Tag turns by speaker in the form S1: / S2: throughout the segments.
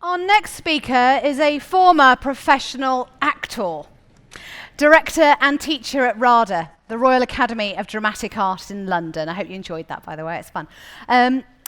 S1: Our next speaker is a former professional actor, director and teacher at RADA, the Royal Academy of Dramatic Art in London. I hope you enjoyed that, by the way, it's fun.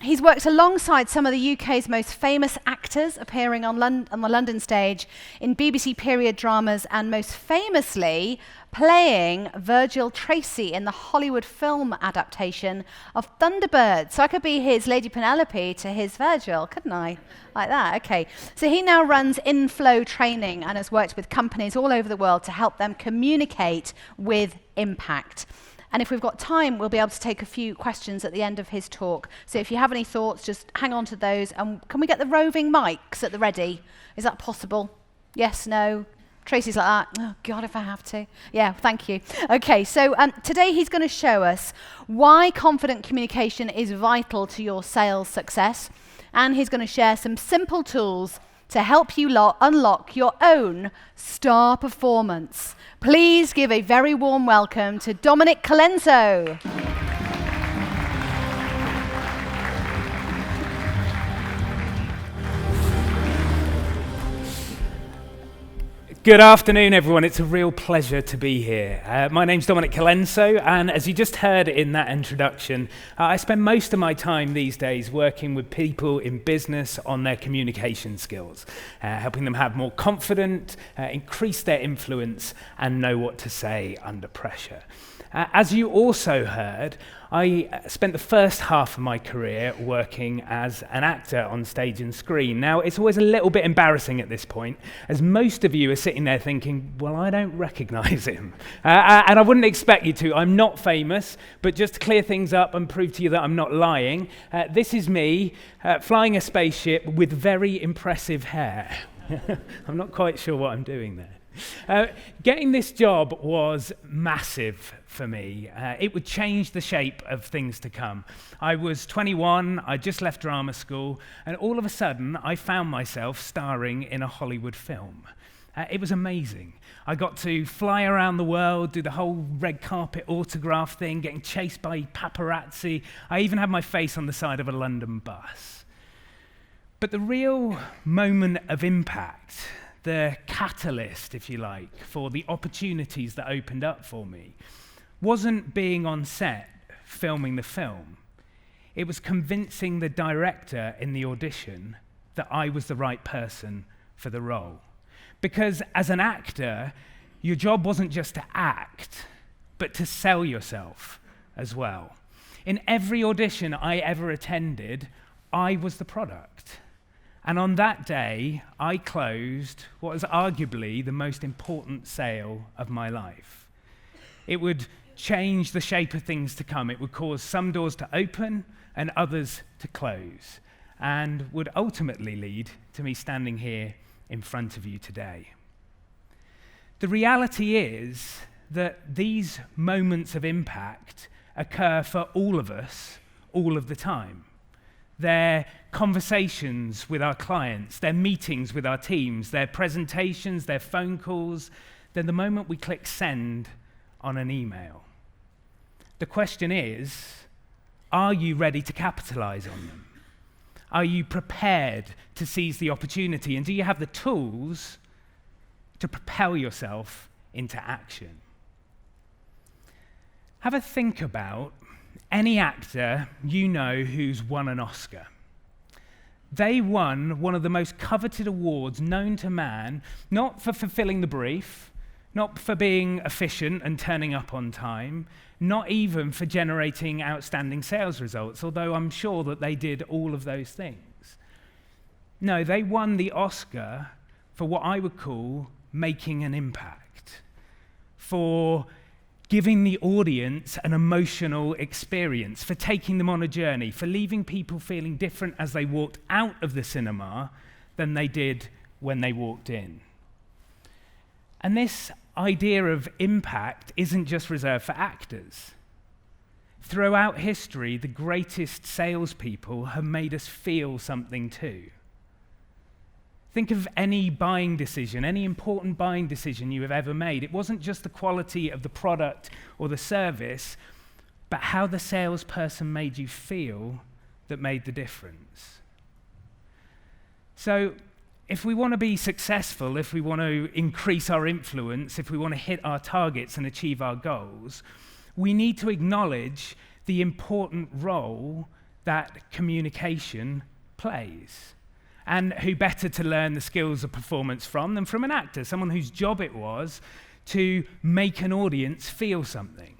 S1: He's worked alongside some of the UK's most famous actors, appearing on the London stage in BBC period dramas, and most famously playing Virgil Tracy in the Hollywood film adaptation of Thunderbird. So I could be his Lady Penelope to his Virgil, couldn't I? Like that, okay. So he now runs in-flow training and has worked with companies all over the world to help them communicate with impact. And if we've got time, we'll be able to take a few questions at the end of his talk. So if you have any thoughts, just hang on to those. And can we get the roving mics at the ready? Is that possible? Yes, no? Tracy's like that. Oh, God, if I have to. Yeah, thank you. Okay, so today he's going to show us why confident communication is vital to your sales success. And he's going to share some simple tools to help you unlock your own star performance. Please give a very warm welcome to Dominic Colenso.
S2: Good afternoon, everyone. It's a real pleasure to be here. My name's Dominic Colenso, and as you just heard in that introduction, I spend most of my time these days working with people in business on their communication skills, helping them have more confidence, increase their influence, and know what to say under pressure. As you also heard, I spent the first half of my career working as an actor on stage and screen. Now, it's always a little bit embarrassing at this point, as most of you are sitting there thinking, well, I don't recognize him. And I wouldn't expect you to. I'm not famous, but just to clear things up and prove to you that I'm not lying, this is me flying a spaceship with very impressive hair. I'm not quite sure what I'm doing there. Getting this job was massive for me. It would change the shape of things to come. I was 21, I just left drama school, and all of a sudden I found myself starring in a Hollywood film. It was amazing. I got to fly around the world, do the whole red carpet autograph thing, getting chased by paparazzi. I even had my face on the side of a London bus. But the real moment of impact, the catalyst, if you like, for the opportunities that opened up for me, wasn't being on set filming the film. It was convincing the director in the audition that I was the right person for the role. Because as an actor, your job wasn't just to act, but to sell yourself as well. In every audition I ever attended, I was the product. And on that day, I closed what was arguably the most important sale of my life. It would change the shape of things to come. It would cause some doors to open and others to close, and would ultimately lead to me standing here in front of you today. The reality is that these moments of impact occur for all of us, all of the time. Their conversations with our clients, their meetings with our teams, their presentations, their phone calls, then the moment we click send on an email. The question is, are you ready to capitalize on them? Are you prepared to seize the opportunity? And do you have the tools to propel yourself into action? Have a think about any actor you know who's won an Oscar. They won one of the most coveted awards known to man, not for fulfilling the brief, not for being efficient and turning up on time, not even for generating outstanding sales results, although I'm sure that they did all of those things. No, they won the Oscar for what I would call making an impact, for giving the audience an emotional experience, for taking them on a journey, for leaving people feeling different as they walked out of the cinema than they did when they walked in. And this idea of impact isn't just reserved for actors. Throughout history, the greatest salespeople have made us feel something too. Think of any buying decision, any important buying decision you have ever made. It wasn't just the quality of the product or the service, but how the salesperson made you feel that made the difference. So if we want to be successful, if we want to increase our influence, if we want to hit our targets and achieve our goals, we need to acknowledge the important role that communication plays. And who better to learn the skills of performance from than from an actor, someone whose job it was to make an audience feel something.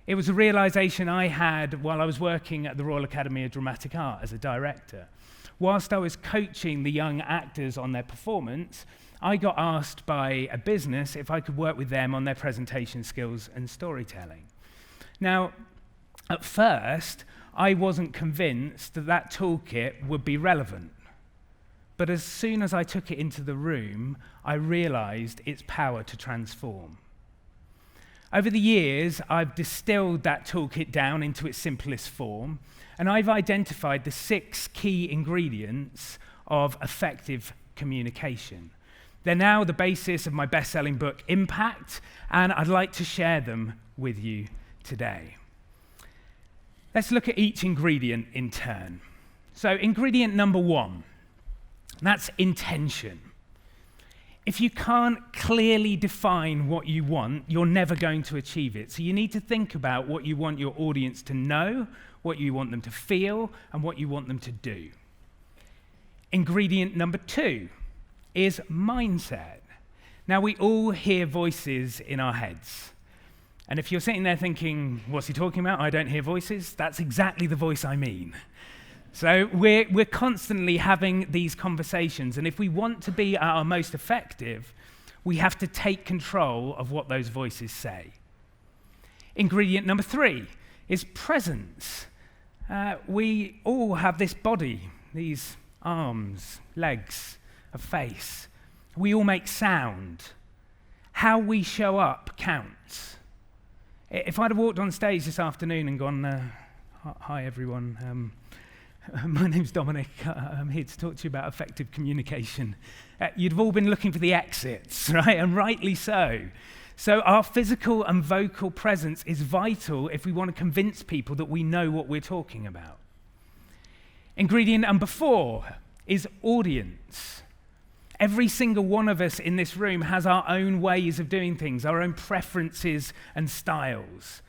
S2: It was a realization I had while I was working at the Royal Academy of Dramatic Art as a director. Whilst I was coaching the young actors on their performance, I got asked by a business if I could work with them on their presentation skills and storytelling. Now, at first, I wasn't convinced that that toolkit would be relevant. But as soon as I took it into the room, I realized its power to transform. Over the years, I've distilled that toolkit down into its simplest form, and I've identified the 6 key ingredients of effective communication. They're now the basis of my best-selling book, Impact, and I'd like to share them with you today. Let's look at each ingredient in turn. So, ingredient number 1. That's intention. If you can't clearly define what you want, you're never going to achieve it. So you need to think about what you want your audience to know, what you want them to feel, and what you want them to do. Ingredient number 2 is mindset. Now, we all hear voices in our heads. And if you're sitting there thinking, what's he talking about? I don't hear voices. That's exactly the voice I mean. So we're constantly having these conversations, and if we want to be at our most effective, we have to take control of what those voices say. Ingredient number 3 is presence. We all have this body, these arms, legs, a face. We all make sound. How we show up counts. If I'd have walked on stage this afternoon and gone, hi everyone, my name's Dominic, I'm here to talk to you about effective communication. You'd have all been looking for the exits, right? And rightly so. So our physical and vocal presence is vital if we want to convince people that we know what we're talking about. Ingredient number 4 is audience. Every single one of us in this room has our own ways of doing things, our own preferences and styles.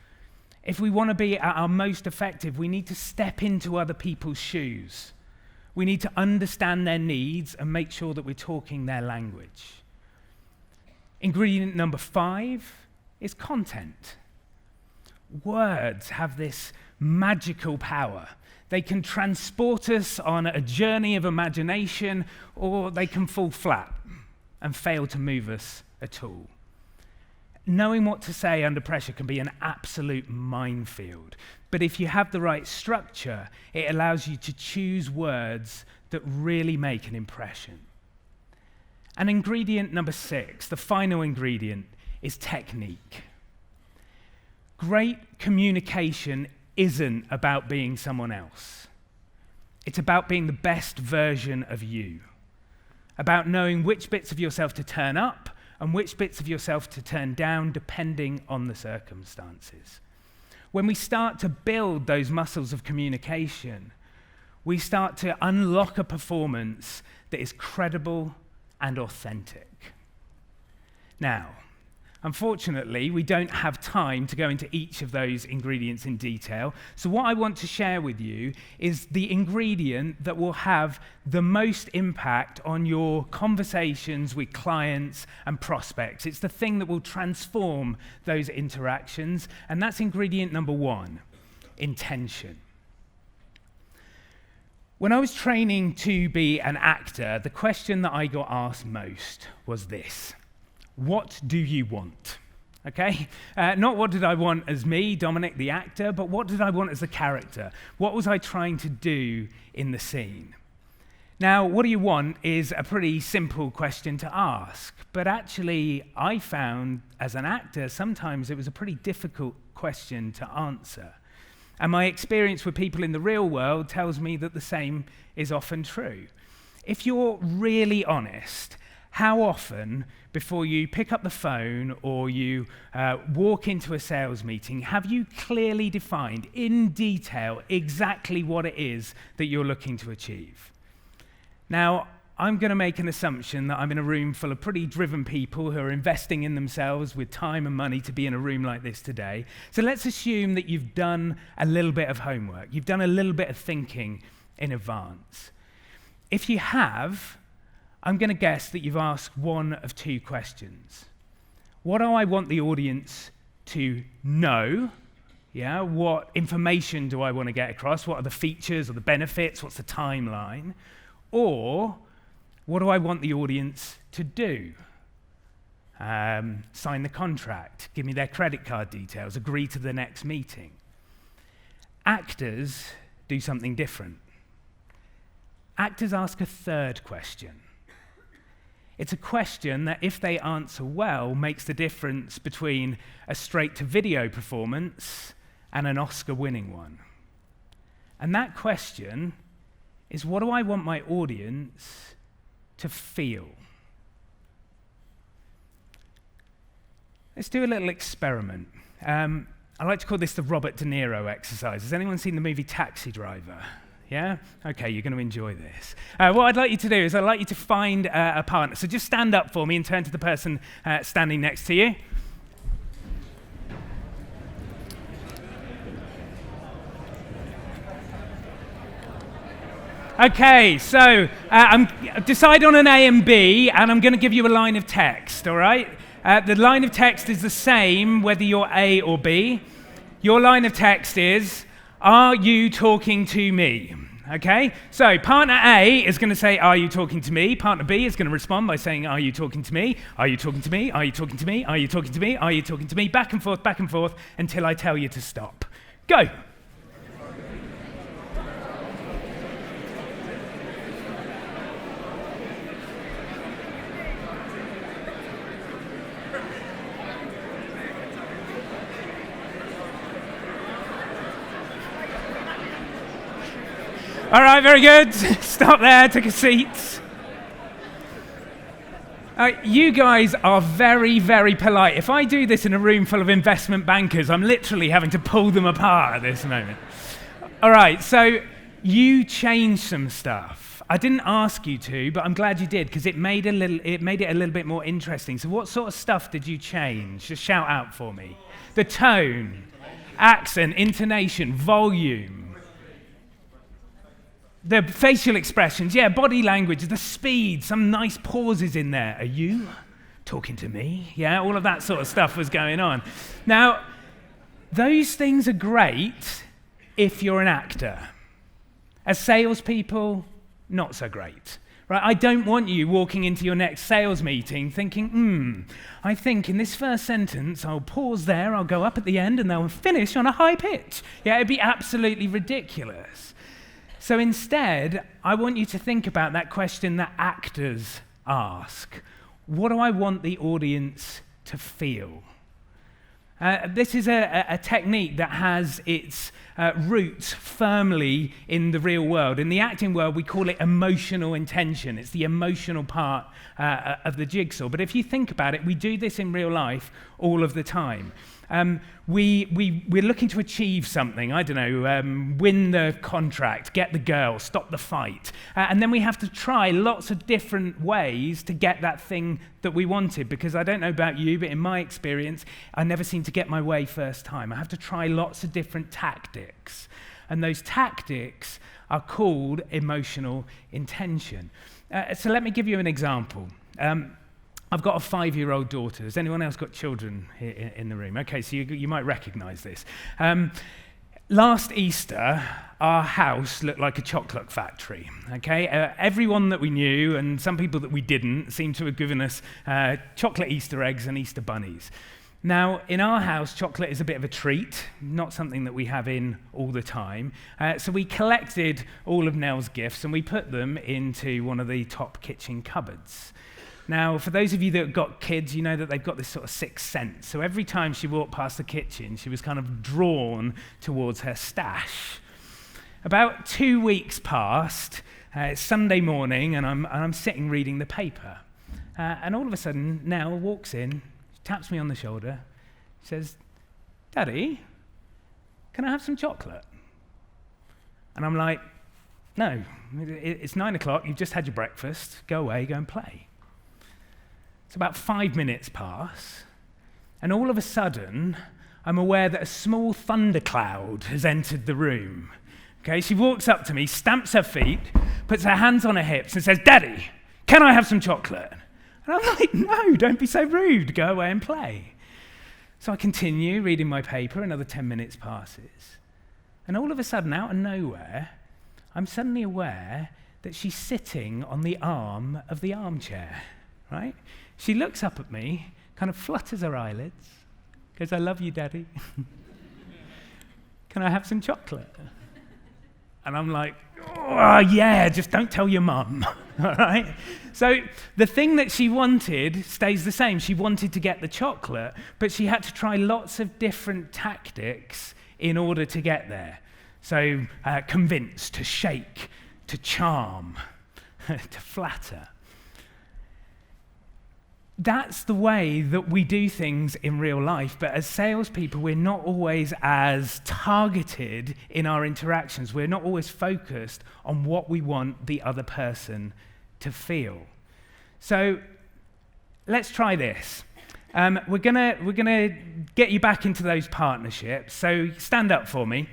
S2: If we want to be at our most effective, we need to step into other people's shoes. We need to understand their needs and make sure that we're talking their language. Ingredient number 5 is content. Words have this magical power. They can transport us on a journey of imagination, or they can fall flat and fail to move us at all. Knowing what to say under pressure can be an absolute minefield. But if you have the right structure, it allows you to choose words that really make an impression. And ingredient number 6, the final ingredient, is technique. Great communication isn't about being someone else. It's about being the best version of you. About knowing which bits of yourself to turn up and which bits of yourself to turn down depending on the circumstances. When we start to build those muscles of communication, we start to unlock a performance that is credible and authentic. Now, unfortunately, we don't have time to go into each of those ingredients in detail. So what I want to share with you is the ingredient that will have the most impact on your conversations with clients and prospects. It's the thing that will transform those interactions, and that's ingredient number 1, intention. When I was training to be an actor, the question that I got asked most was this: what do you want? Okay? Not what did I want as me, Dominic the actor, but what did I want as the character? What was I trying to do in the scene? Now, what do you want is a pretty simple question to ask, but actually I found as an actor sometimes it was a pretty difficult question to answer. And my experience with people in the real world tells me that the same is often true. If you're really honest, how often, before you pick up the phone or you walk into a sales meeting, have you clearly defined in detail exactly what it is that you're looking to achieve? Now, I'm going to make an assumption that I'm in a room full of pretty driven people who are investing in themselves with time and money to be in a room like this today. So let's assume that you've done a little bit of homework. You've done a little bit of thinking in advance. If you have, I'm going to guess that you've asked one of two questions. What do I want the audience to know? Yeah, what information do I want to get across? What are the features or the benefits? What's the timeline? Or what do I want the audience to do? Sign the contract, give me their credit card details, agree to the next meeting. Actors do something different. Actors ask a third question. It's a question that, if they answer well, makes the difference between a straight-to-video performance and an Oscar-winning one. And that question is, what do I want my audience to feel? Let's do a little experiment. I like to call this the Robert De Niro exercise. Has anyone seen the movie Taxi Driver? Yeah? Okay, you're going to enjoy this. What I'd like you to do is I'd like you to find a partner. So just stand up for me and turn to the person standing next to you. Okay, so decide on an A and B, and I'm going to give you a line of text, all right? The line of text is the same whether you're A or B. Your line of text is, are you talking to me? Okay, so partner A is going to say, are you talking to me? Partner B is going to respond by saying, are you talking to me? Are you talking to me? Are you talking to me? Are you talking to me? Are you talking to me? Back and forth, until I tell you to stop. Go. All right, very good. Stop there, take a seat. You guys are very, very polite. If I do this in a room full of investment bankers, I'm literally having to pull them apart at this moment. All right, so you changed some stuff. I didn't ask you to, but I'm glad you did, because it made it a little bit more interesting. So what sort of stuff did you change? Just shout out for me. The tone, accent, intonation, volume. The facial expressions, yeah, body language, the speed, some nice pauses in there. Are you talking to me? Yeah, all of that sort of stuff was going on. Now, those things are great if you're an actor. As salespeople, not so great. Right? I don't want you walking into your next sales meeting thinking, I think in this first sentence, I'll pause there, I'll go up at the end, and they'll finish on a high pitch. Yeah, it'd be absolutely ridiculous. So instead, I want you to think about that question that actors ask. What do I want the audience to feel? This is a technique that has its roots firmly in the real world. In the acting world, we call it emotional intention. It's the emotional part of the jigsaw. But if you think about it, we do this in real life all of the time. We're looking to achieve something, I don't know, win the contract, get the girl, stop the fight. And then we have to try lots of different ways to get that thing that we wanted, because I don't know about you, but in my experience, I never seem to get my way first time. I have to try lots of different tactics. And those tactics are called emotional intention. So let me give you an example. I've got a 5-year-old daughter. Has anyone else got children here in the room? Okay, so you might recognize this. Last Easter, our house looked like a chocolate factory. Okay, everyone that we knew and some people that we didn't seemed to have given us chocolate Easter eggs and Easter bunnies. Now, in our house, chocolate is a bit of a treat, not something that we have in all the time. So we collected all of Nell's gifts and we put them into one of the top kitchen cupboards. Now, for those of you that have got kids, you know that they've got this sort of sixth sense. So every time she walked past the kitchen, she was kind of drawn towards her stash. About 2 weeks passed. It's Sunday morning, and I'm sitting reading the paper. And all of a sudden, Nell walks in, taps me on the shoulder, says, "Daddy, can I have some chocolate?" And I'm like, no, it's 9 o'clock, you've just had your breakfast, go away, go and play. It's about 5 minutes pass, and all of a sudden, I'm aware that a small thundercloud has entered the room. Okay, she walks up to me, stamps her feet, puts her hands on her hips and says, "Daddy, can I have some chocolate?" And I'm like, "No, don't be so rude, go away and play." So I continue reading my paper, another 10 minutes passes. And all of a sudden, out of nowhere, I'm suddenly aware that she's sitting on the arm of the armchair, right? She looks up at me, kind of flutters her eyelids, goes, "I love you, Daddy. Can I have some chocolate?" And I'm like, "Oh, yeah, just don't tell your mum," all right? So the thing that she wanted stays the same. She wanted to get the chocolate, but she had to try lots of different tactics in order to get there. So convince, to shake, to charm, to flatter. That's the way that we do things in real life, but as salespeople, we're not always as targeted in our interactions. We're not always focused on what we want the other person to feel. So let's try this. We're gonna get you back into those partnerships. So stand up for me.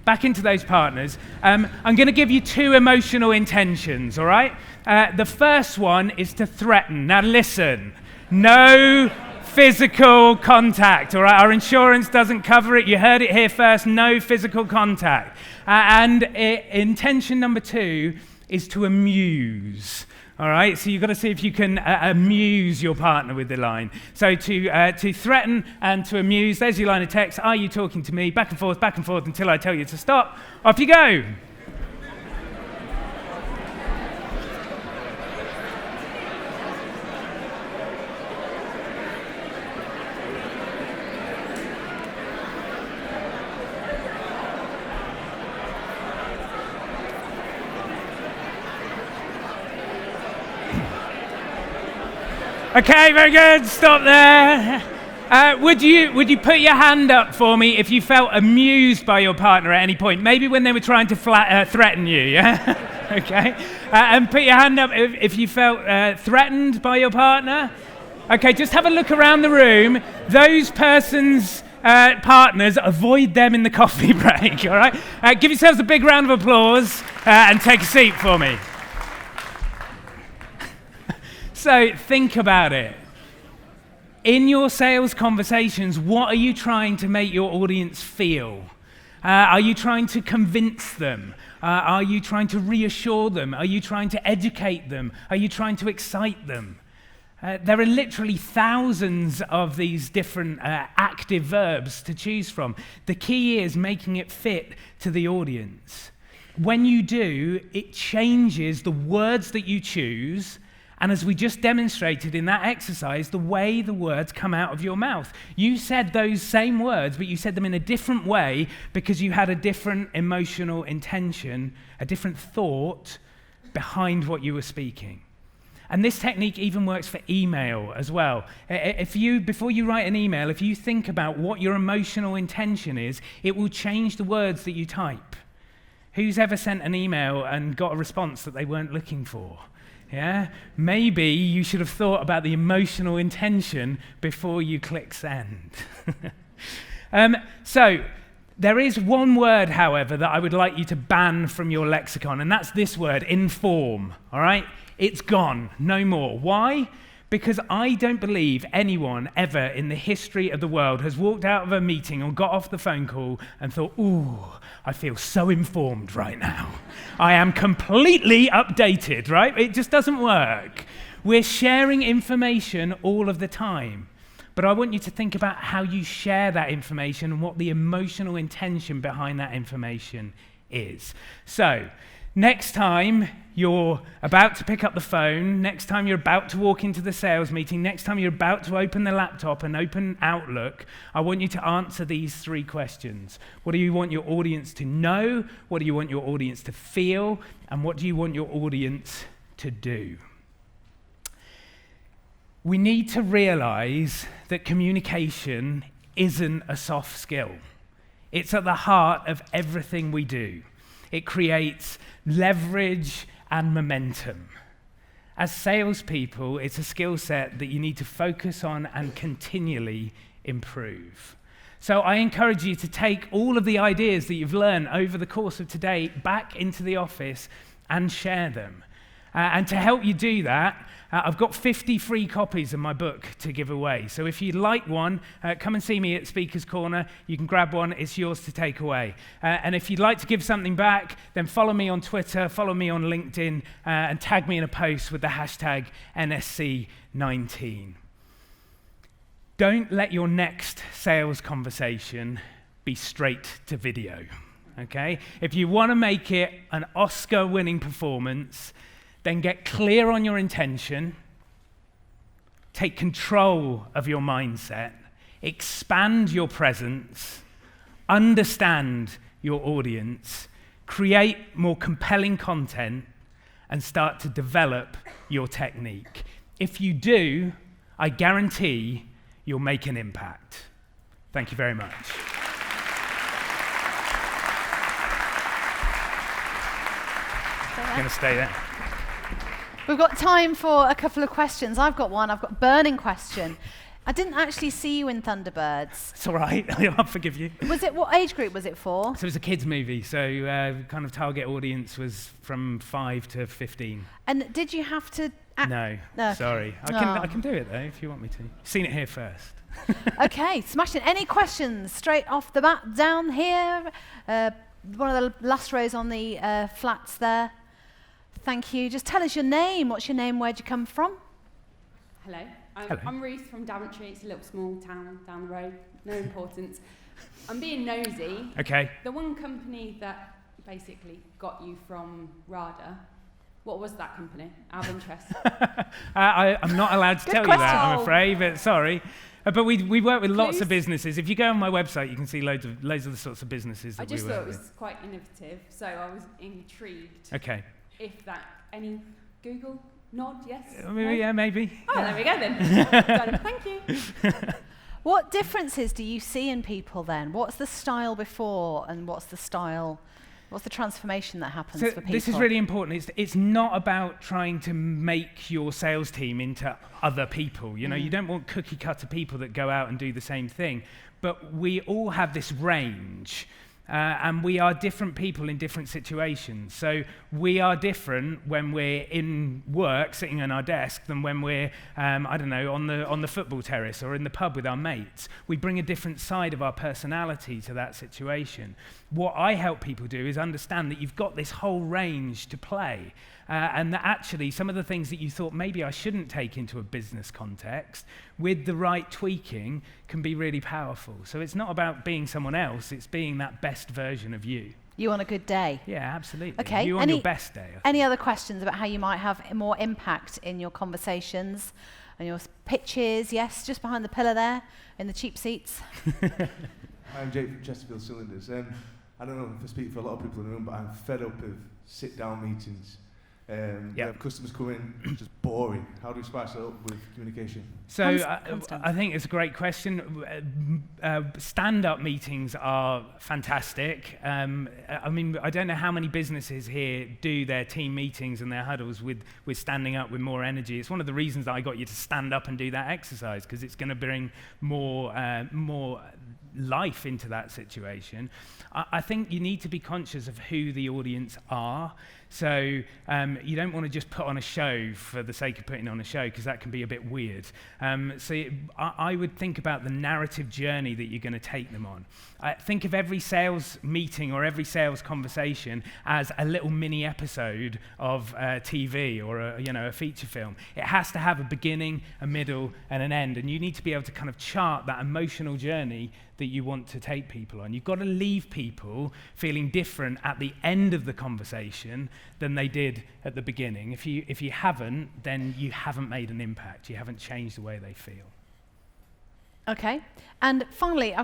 S2: Back into those partners. I'm going to give you 2 emotional intentions, all right? The first one is to threaten. Now listen, no physical contact, all right? Our insurance doesn't cover it. You heard it here first, no physical contact. Intention number 2 is to amuse. All right, so you've got to see if you can amuse your partner with the line. So to threaten and to amuse, there's your line of text. Are you talking to me? Back and forth until I tell you to stop. Off you go. Okay, very good. Stop there. Would you put your hand up for me if you felt amused by your partner at any point? Maybe when they were trying to threaten you, yeah? Okay. And put your hand up if you felt threatened by your partner. Okay, just have a look around the room. Those persons' partners, avoid them in the coffee break, all right? Give yourselves a big round of applause and take a seat for me. So think about it. In your sales conversations, what are you trying to make your audience feel? Are you trying to convince them? Are you trying to reassure them? Are you trying to educate them? Are you trying to excite them? There are literally thousands of these different active verbs to choose from. The key is making it fit to the audience. When you do, it changes the words that you choose. And as we just demonstrated in that exercise, the way the words come out of your mouth. You said those same words, but you said them in a different way because you had a different emotional intention, a different thought behind what you were speaking. And this technique even works for email as well. Before you write an email, if you think about what your emotional intention is, it will change the words that you type. Who's ever sent an email and got a response that they weren't looking for? Yeah, maybe you should have thought about the emotional intention before you click send. So there is one word, however, that I would like you to ban from your lexicon, and that's this word, inform, all right? It's gone, no more. Why? Because I don't believe anyone ever in the history of the world has walked out of a meeting or got off the phone call and thought, "Ooh, I feel so informed right now. I am completely updated," right? It just doesn't work. We're sharing information all of the time. But I want you to think about how you share that information and what the emotional intention behind that information is. So, next time you're about to pick up the phone, next time you're about to walk into the sales meeting, next time you're about to open the laptop and open Outlook, I want you to answer these 3 questions. What do you want your audience to know? What do you want your audience to feel? And what do you want your audience to do? We need to realize that communication isn't a soft skill. It's at the heart of everything we do. It creates leverage and momentum. As salespeople, it's a skill set that you need to focus on and continually improve. So I encourage you to take all of the ideas that you've learned over the course of today back into the office and share them. And to help you do that, I've got 50 free copies of my book to give away. So if you'd like one, come and see me at Speaker's Corner. You can grab one. It's yours to take away. And if you'd like to give something back, then follow me on Twitter, follow me on LinkedIn, and tag me in a post with the hashtag NSC19. Don't let your next sales conversation be straight to video, okay? If you want to make it an Oscar-winning performance, then get clear on your intention, take control of your mindset, expand your presence, understand your audience, create more compelling content, and start to develop your technique. If you do, I guarantee you'll make an impact. Thank you very much. I'm going to stay there.
S1: We've got time for a couple of questions. I've got one. I've got a burning question. I didn't actually see you in Thunderbirds.
S2: It's all right. I'll forgive you.
S1: What age group was it for?
S2: So it was a kids' movie, so kind of target audience was from 5 to 15.
S1: And did you have to act?
S2: No,
S1: Okay.
S2: sorry. I can do it, though, if you want me to. Seen it here first.
S1: Okay, smashing. Any questions straight off the bat down here? One of the last rows on the flats there. Thank you. Just tell us your name. What's your name? Where'd you come from?
S3: Hello.
S2: Hello.
S3: I'm Ruth from Coventry. It's a little small town down the road. No importance. I'm being nosy.
S2: Okay.
S3: The one company that basically got you from RADA, what was that company? Out of interest.
S2: I'm not allowed to
S1: Good
S2: tell
S1: question.
S2: you that, I'm afraid, but sorry. But we work with lots of
S3: Please?
S2: businesses. If you go on my website, you can see loads of the sorts of businesses that
S3: I just
S2: we work
S3: thought it
S2: with.
S3: was quite innovative, so I was intrigued.
S2: Okay.
S3: If that, any Google nod, yes?
S2: Maybe, yeah, maybe.
S3: Oh, there we go then. Done. Thank you.
S1: What differences do you see in people then? What's the style before and what's the transformation that happens
S2: So
S1: for people?
S2: this is really important. It's not about trying to make your sales team into other people. You know, you don't want cookie cutter people that go out and do the same thing. But we all have this range. And we are different people in different situations. So we are different when we're in work, sitting on our desk, than when we're, on the football terrace or in the pub with our mates. We bring a different side of our personality to that situation. What I help people do is understand that you've got this whole range to play. And that actually some of the things that you thought maybe I shouldn't take into a business context, with the right tweaking, can be really powerful. So it's not about being someone else, it's being that best version of you.
S1: You on a good day?
S2: Yeah, absolutely.
S1: Okay.
S2: You on your best day. I think.
S1: Any other questions about how you might have more impact in your conversations and your pitches? Yes, just behind the pillar there, in the cheap seats.
S4: I'm Jake from Chesterfield Cylinders. I don't know if I speak for a lot of people in the room, but I'm fed up of sit-down meetings. We have customers come in, just boring. How do we spice it up with communication?
S2: So I think it's a great question. Stand-up meetings are fantastic. I mean, I don't know how many businesses here do their team meetings and their huddles with standing up with more energy. It's one of the reasons that I got you to stand up and do that exercise, because it's going to bring more life into that situation. I think you need to be conscious of who the audience are. So you don't want to just put on a show for the sake of putting on a show, because that can be a bit weird. I would think about the narrative journey that you're going to take them on. Think of every sales meeting or every sales conversation as a little mini episode of TV or a feature film. It has to have a beginning, a middle, and an end, and you need to be able to kind of chart that emotional journey that you want to take people on. You've got to leave people feeling different at the end of the conversation than they did at the beginning. If you haven't, then you haven't made an impact. You haven't changed the way they feel.
S1: Okay. And finally,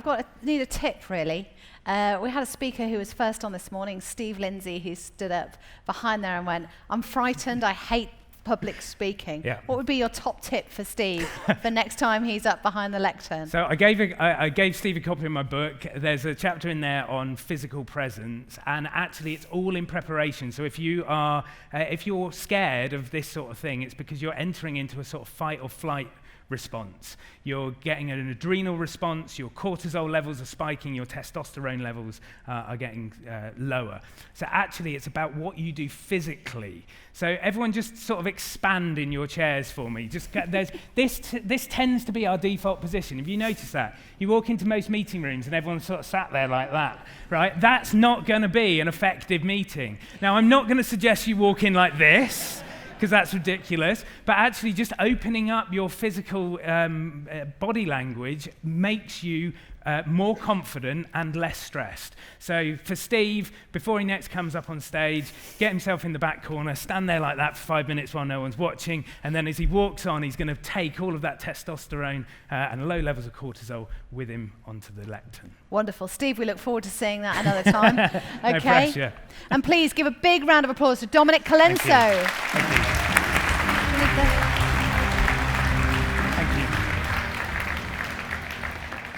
S1: need a tip, really. We had a speaker who was first on this morning, Steve Lindsay, who stood up behind there and went, "I'm frightened, I hate public speaking.
S2: Yeah.
S1: What would be your top tip for Steve for next time he's up behind the lectern?
S2: So I gave Steve a copy of my book. There's a chapter in there on physical presence, and actually it's all in preparation. So if you're scared of this sort of thing, it's because you're entering into a sort of fight or flight response. You're getting an adrenal response, your cortisol levels are spiking, your testosterone levels are getting lower. So actually it's about what you do physically. So everyone just sort of expand in your chairs for me. This tends to be our default position. Have you noticed that? You walk into most meeting rooms and everyone's sort of sat there like that, right? That's not going to be an effective meeting. Now, I'm not going to suggest you walk in like this, because that's ridiculous, but actually just opening up your physical body language makes you more confident and less stressed. So for Steve, before he next comes up on stage, get himself in the back corner, stand there like that for 5 minutes while no one's watching, and then as he walks on, he's going to take all of that testosterone and low levels of cortisol with him onto the lectern.
S1: Wonderful. Steve, we look forward to seeing that another time. Okay.
S2: No pressure.
S1: And please give a big round of applause to Dominic Colenso.
S2: Thank you.
S1: Thank you.